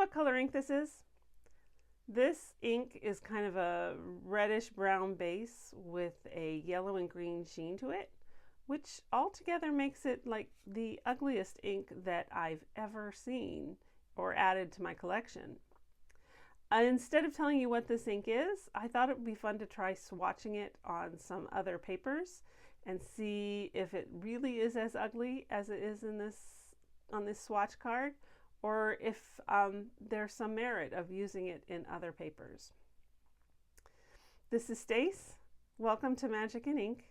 what color ink this is? This ink is kind of a reddish brown base with a yellow and green sheen to it, which altogether makes it like the ugliest ink that I've ever seen or added to my collection. Instead of telling you what this ink is, I thought it would be fun to try swatching it on some other papers and see if it really is as ugly as it is in on this swatch card, or if there's some merit of using it in other papers. This is Stace. Welcome to Magic and Ink.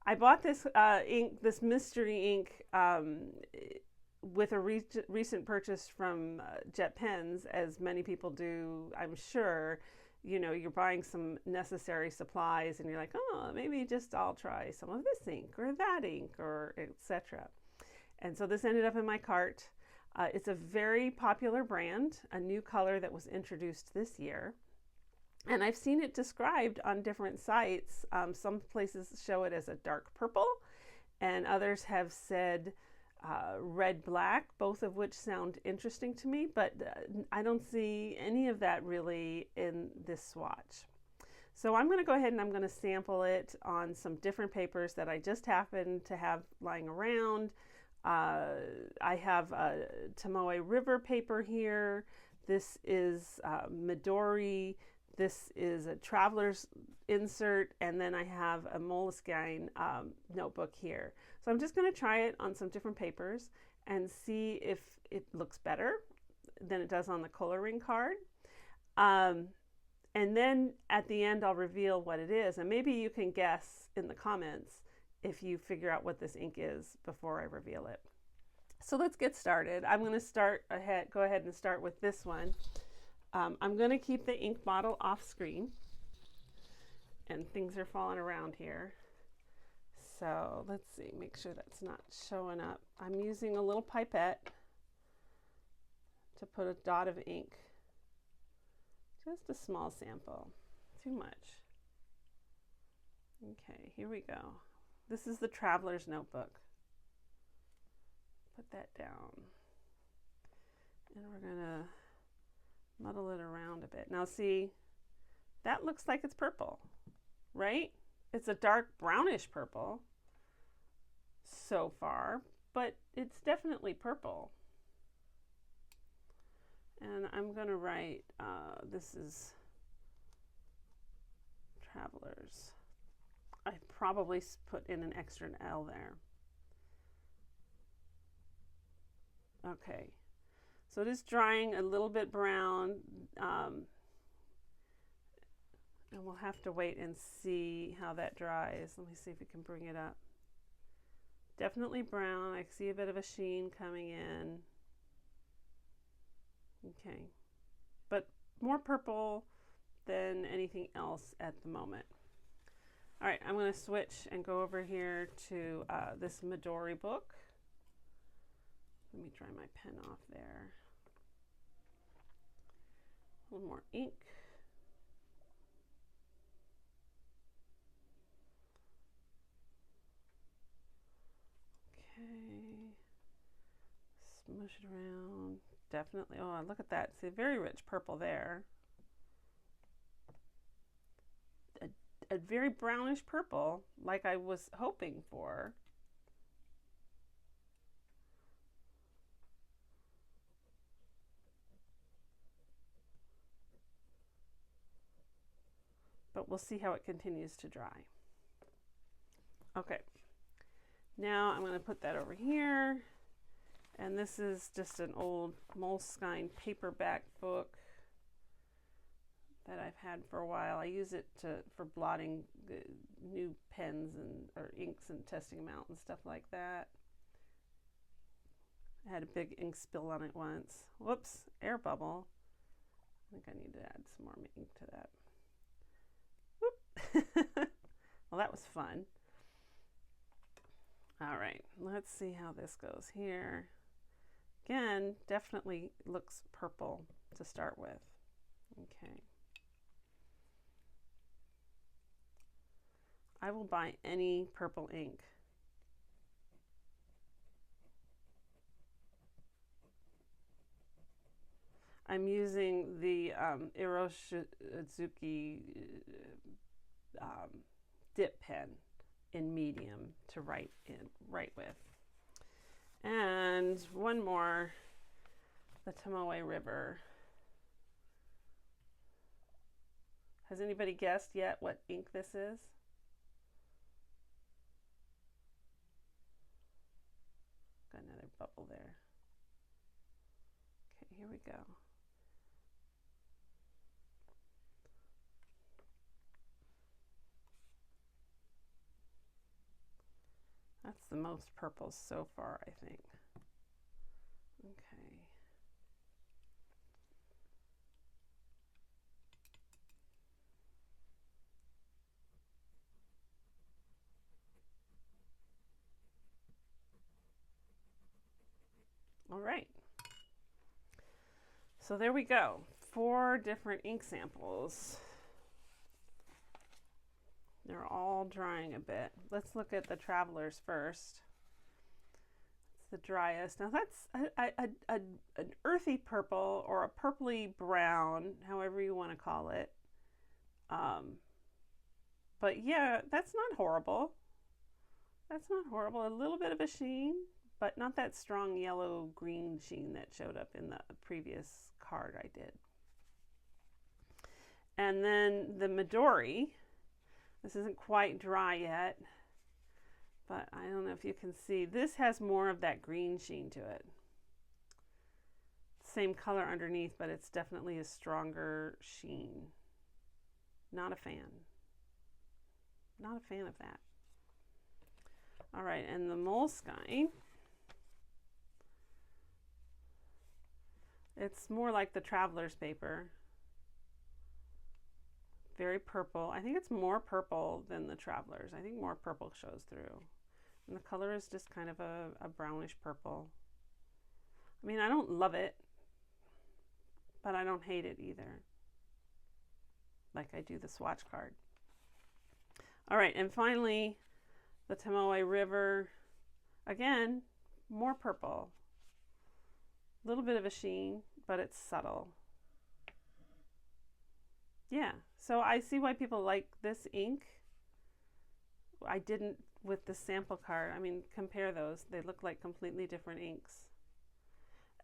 I bought this ink, this mystery ink, with a recent purchase from Jet Pens, as many people do, I'm sure. You know, you're buying some necessary supplies and you're like, oh, maybe just I'll try some of this ink or that ink, or etc. And so this ended up in my cart. It's a very popular brand, a new color that was introduced this year. And I've seen it described on different sites. Some places show it as a dark purple, and others have said red-black, both of which sound interesting to me, but I don't see any of that really in this swatch. So I'm going to go ahead and I'm going to sample it on some different papers that I just happen to have lying around. I have a Tomoe River paper here. This is Midori. This is a traveler's insert, and then I have a Moleskine notebook here. So I'm just going to try it on some different papers and see if it looks better than it does on the coloring card. And then at the end, I'll reveal what it is. And maybe you can guess in the comments if you figure out what this ink is before I reveal it. So let's get started. I'm going to go ahead and start with this one. I'm going to keep the ink bottle off screen, and things are falling around here. So let's see, make sure that's not showing up. I'm using a little pipette to put a dot of ink. Just a small sample, too much. Okay, here we go. This is the Traveler's Notebook. Put that down. And we're gonna muddle it around a bit. Now see, that looks like it's purple, right? It's a dark brownish purple so far, but it's definitely purple. And I'm going to write, this is Travelers. I probably put in an extra L there. Okay, so it is drying a little bit brown. And we'll have to wait and see how that dries. Let me see if we can bring it up. Definitely brown. I see a bit of a sheen coming in. Okay, but more purple than anything else at the moment. All right, I'm going to switch and go over here to this Midori book. Let me dry my pen off there. A little more ink. Okay, smush it around. Definitely, oh, look at that. See, very rich purple there. A very brownish purple, like I was hoping for. But we'll see how it continues to dry. Okay. Now I'm going to put that over here, and this is just an old Moleskine paperback book that I've had for a while. I use it for blotting new pens or inks and testing them out and stuff like that. I had a big ink spill on it once. Whoops, air bubble. I think I need to add some more ink to that. Whoop. Well, that was fun. All right, let's see how this goes here. Again, definitely looks purple to start with. Okay. I will buy any purple ink I'm using the Iroshizuki dip pen in medium to write with. And one more, the Tomoe River. Has anybody guessed yet what ink this is? Got another bubble there. Okay, here we go. That's the most purple so far, I think. Okay. All right. So there we go. 4 different ink samples. They're all drying a bit. Let's look at the Travelers first. It's the driest. Now that's an earthy purple or a purpley brown, however you want to call it. But yeah, that's not horrible. That's not horrible. A little bit of a sheen, but not that strong yellow-green sheen that showed up in the previous card I did. And then the Midori. This isn't quite dry yet, but I don't know if you can see. This has more of that green sheen to it. Same color underneath, but it's definitely a stronger sheen. Not a fan. Not a fan of that. All right, and the Moleskine. It's more like the Traveler's paper. Very purple. I think it's more purple than the Travelers. I think more purple shows through. And the color is just kind of a brownish purple. I mean, I don't love it, but I don't hate it either, like I do the swatch card. All right, and finally, the Tomoe River. Again, more purple. A little bit of a sheen, but it's subtle. Yeah, so I see why people like this ink. I didn't with the sample card. I mean, compare those. They look like completely different inks.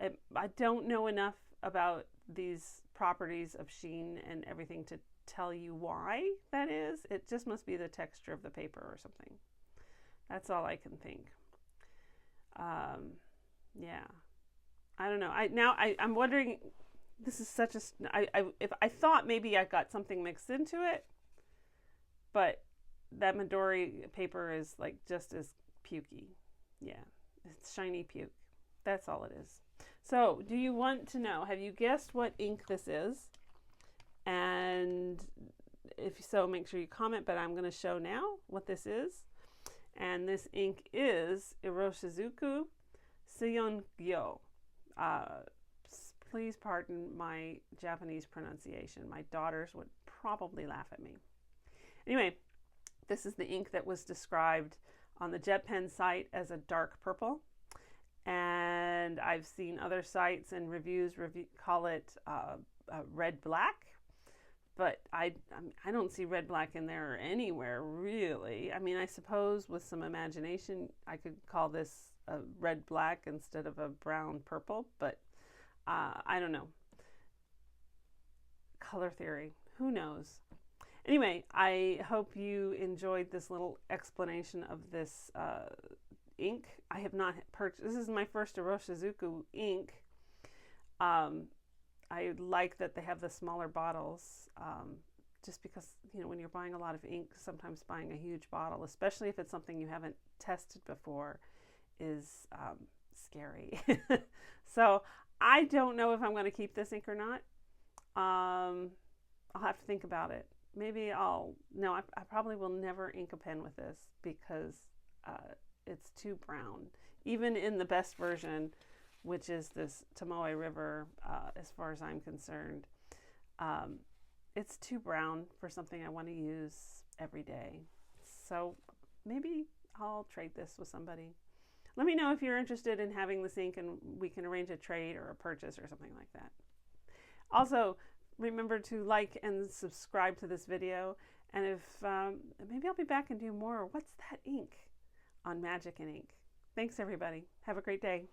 I don't know enough about these properties of sheen and everything to tell you why that is. It just must be the texture of the paper or something. That's all I can think. Yeah, I don't know. I'm wondering. This is such a. If I thought maybe I got something mixed into it, but that Midori paper is like just as pukey. Yeah, it's shiny puke. That's all it is. So, do you want to know? Have you guessed what ink this is? And if so, make sure you comment. But I'm going to show now what this is. And this ink is Iroshizuku Seiyongyo. Please pardon my Japanese pronunciation. My daughters would probably laugh at me. Anyway, this is the ink that was described on the JetPen site as a dark purple. And I've seen other sites and reviews call it red-black. But I don't see red-black in there anywhere, really. I mean, I suppose with some imagination, I could call this a red-black instead of a brown-purple, but I don't know. Color theory, who knows? Anyway, I hope you enjoyed this little explanation of this ink. I have not purchased, this is my first Iroshizuku ink. I like that they have the smaller bottles, just because, you know, when you're buying a lot of ink, sometimes buying a huge bottle, especially if it's something you haven't tested before, is scary. So I don't know if I'm going to keep this ink or not. I'll have to think about it. Maybe no, I probably will never ink a pen with this because it's too brown. Even in the best version, which is this Tomoe River, as far as I'm concerned, it's too brown for something I want to use every day. So maybe I'll trade this with somebody. Let me know if you're interested in having this ink and we can arrange a trade or a purchase or something like that. Also, remember to like and subscribe to this video. And if maybe I'll be back and do more What's That Ink on Magic and Ink. Thanks, everybody. Have a great day.